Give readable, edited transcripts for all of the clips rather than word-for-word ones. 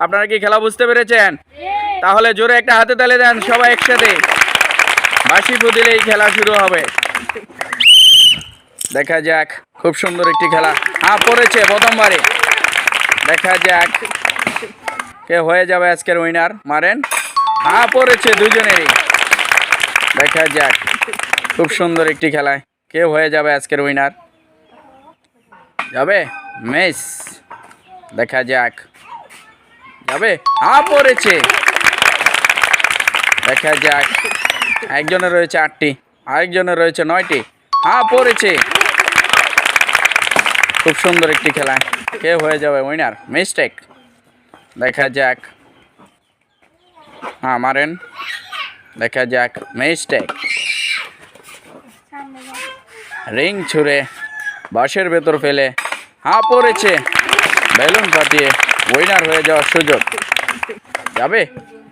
আপনারা কি খেলা বুঝতে পেরেছেন? তাহলে জোরে একটা হাতে তালি দেন সবাই একসাথে। বাঁশি ফু দিলেই খেলা শুরু হবে। দেখা যাক, খুব সুন্দর একটি খেলা। পড়েছে প্রথমবারে। দেখা যাক কে হয়ে যাবে আজকের উইনার। মারেন। পড়েছে দুজনেরই। দেখা যাক, খুব সুন্দর একটি খেলায় কে হয়ে যাবে আজকের উইনার। যাবে মিস। দেখা যাক, যাবে। পড়েছে। দেখা যাক, একজনের রয়েছে 8টি, আরেকজনের রয়েছে 9টি। পড়েছে। খুব সুন্দর একটি খেলায় কে হয়ে যাবে উইনার। মিস্টেক। দেখা যাক। মারেন। দেখা যাক, মিস্টেক। রিং ছুঁড়ে বাঁশের ভেতর ফেলে পড়েছে। বেলুন ফাটিয়ে উইনার হয়ে যাওয়ার সুযোগ। যাবে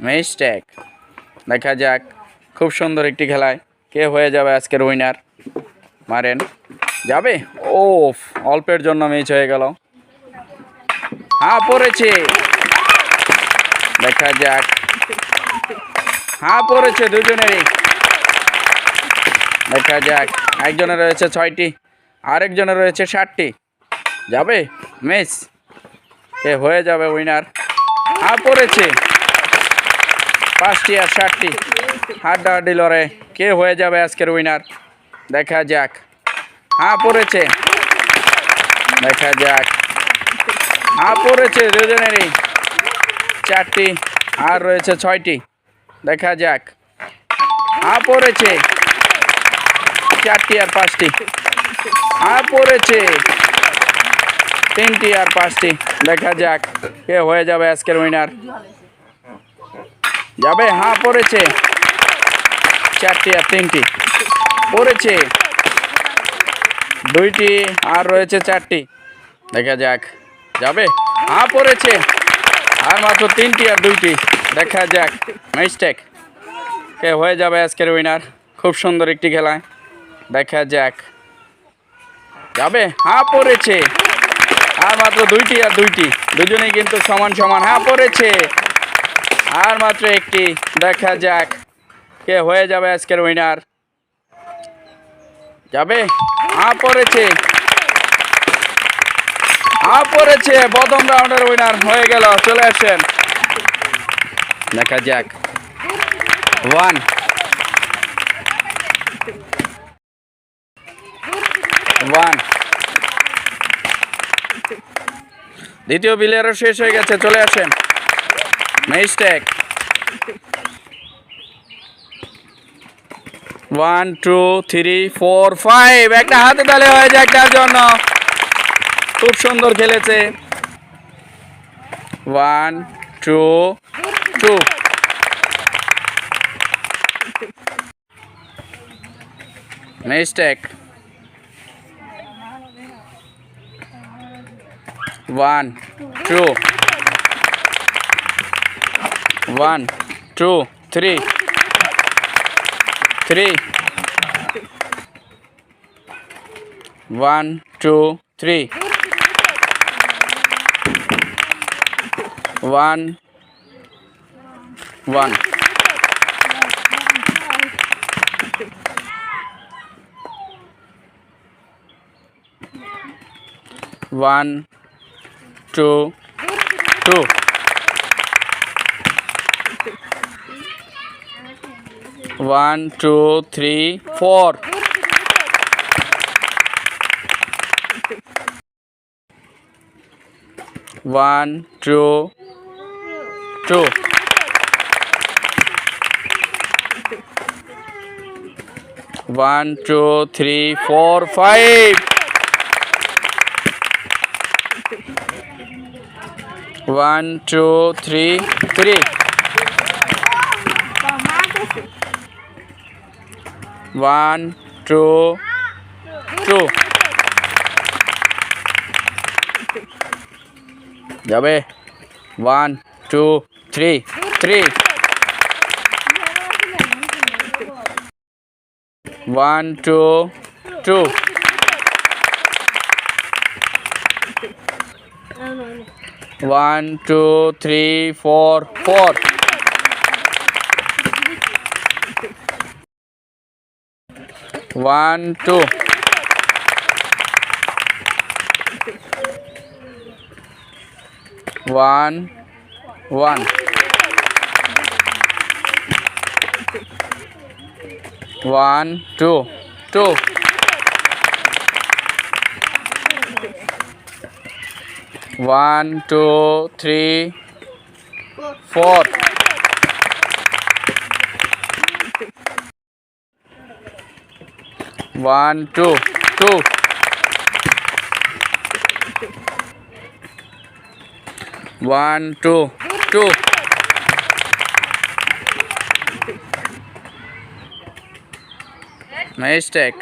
মিস্টেক। দেখা যাক, খুব সুন্দর একটি খেলায় কে হয়ে যাবে আজকের উইনার। মারেন। যাবে। অল্পের জন্য মিস হয়ে গেল। পড়েছে। দেখা যাক। পড়েছে দুজনেরই। দেখা যাক, একজনের রয়েছে 6টি, আরেকজনের রয়েছে 7টি। যাবে মিস। কে হয়ে যাবে উইনার। পড়েছে। 5টি আর 7টি। হাড্ডাহাড্ডি লড়াই কে হয়ে যাবে আজকের উইনার। দেখা যাক। পড়েছে। দেখা যাক। পড়েছে দুজনেরই। 4টি আর রয়েছে 6টি। দেখা যাক। পড়েছে। 4টি আর 5টি। পড়েছে। 3টি আর 5টি। দেখা যাক কে হয়ে যাবে আজকের উইনার। যাবে। পড়েছে। 4টি আর 3টি। পড়েছে। 2টি আর রয়েছে 4টি। দেখা যাক। যাবে। পড়েছে। আর মাত্র 3টি আর 2টি। দেখা যাক। মিস্টেক। কে হয়ে যাবে আজকের উইনার। খুব সুন্দর একটি খেলায়। দেখা যাক। যাবে। পড়েছে। আর মাত্র 2টি আর 2টি। দুজনেই কিন্তু সমান সমান। পড়েছে। আর মাত্র একটি। দেখা যাক কে হয়ে যাবে আজকের উইনার। যাবে। পড়েছে। পড়েছে। প্রথম রাউন্ডের উইনার হয়ে গেল। চলে আসেন। দেখা যাক। 1 1। দ্বিতীয় প্লেয়ারও শেষ হয়ে গেছে। চলে আসেন। মিস্টেক। 1 2 3 4 5। একটা হাতে তালি হয়ে যায় একটার জন্য। খুব সুন্দর খেলেছে। 1 2 2। মিস্টেক। 1 2 1 2 3 3 1 2 3 1 1। 1 2 2। 1 2 3 4। 1 2 2। 1 2 3 4 5। 1 2 3 3। 1 2 2। যাবে। 1 2 3 3। 1 2 2। 1 2 3 4 4 1 2 1 1 1 2 2 1 2 3 4 1 2 2 1 2 2 mistake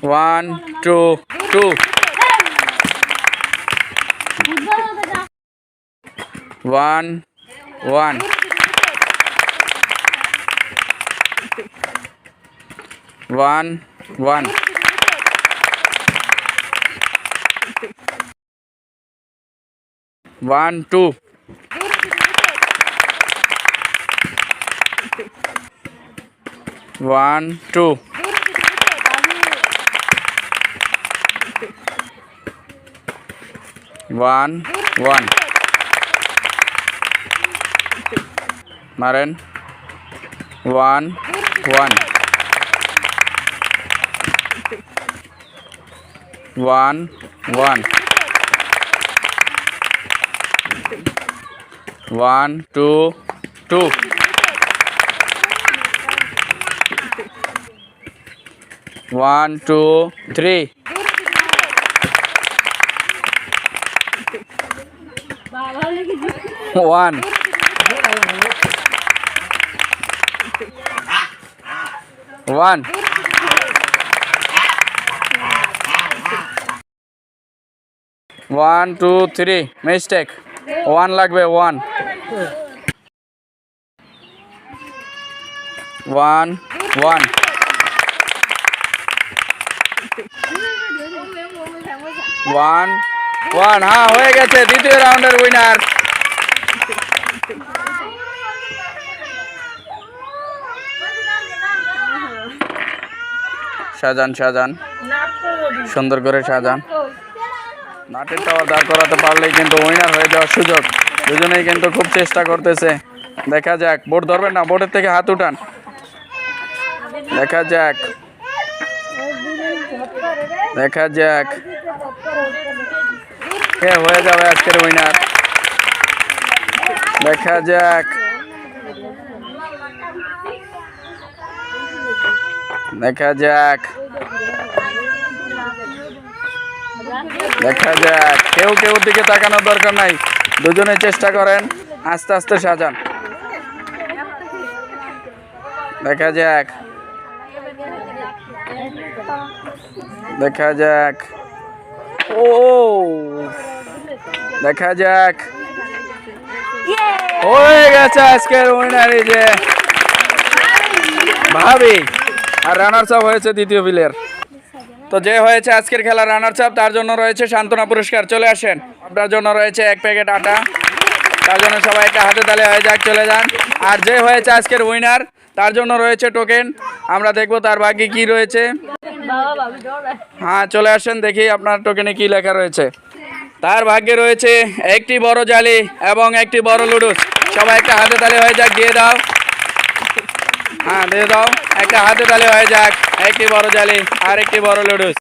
1 2 2 1 1 1 1 1 2 1 2 1 1 Maren 1 1 1 1 1 2 2 1 2 3 1 1 1 2 3 mistake 1 লাগবে 1 1 1 1 1 হ্যাঁ হয়ে গেছে দ্বিতীয় রাউন্ডের উইনার শাহজাহান শাহজাহান সুন্দর করে শাহজাহান নাটের টাওয়ার দাঁড় করাতে পারলেই কিন্তু উইনার হয়ে যাওয়ার সুযোগ দুজনেই কিন্তু খুব চেষ্টা করতেছে দেখা যাক বোর্ড ধরবেন না বোর্ডের থেকে হাত উঠান দেখা যাক দেখা যাক কে হয়ে যাবে আজকের উইনার দেখা যাক দেখা যাক দেখা যাক কেউ কেউ দিকে তাকানোর দরকার নাই দুজনে চেষ্টা করেন আস্তে আস্তে সাজান দেখা যাক দেখা যাক ও দেখা যাক হয়ে গেছে আজকের উইনার এই যে ভাবি আর রানার্স আপ হয়েছে দ্বিতীয় প্লেয়ার তো যে হয়েছে আজকের খেলা রানার্স আপ তার জন্য রয়েছে সান্ত্বনা পুরস্কার চলে আসেন আপনার জন্য রয়েছে 1 প্যাকেট আটা তার জন্য সবাই একটা হাতে তালে হয়ে যাক চলে যান আর যে হয়েছে আজকের উইনার তার জন্য রয়েছে টোকেন আমরা দেখব তার ভাগ্যে কি রয়েছে হ্যাঁ চলে আসেন দেখি আপনার টোকেনে কি লেখা রয়েছে তার ভাগ্যে রয়েছে একটি বড় জালি এবং একটি বড় লুডুস সবাই একটা হাতে তালে হয়ে যাক দিয়ে দাও হ্যাঁ দিয়ে দাও একটা হাতে তালে হয়ে যাক একটি বড় জালি আর একটি বড় লুডুস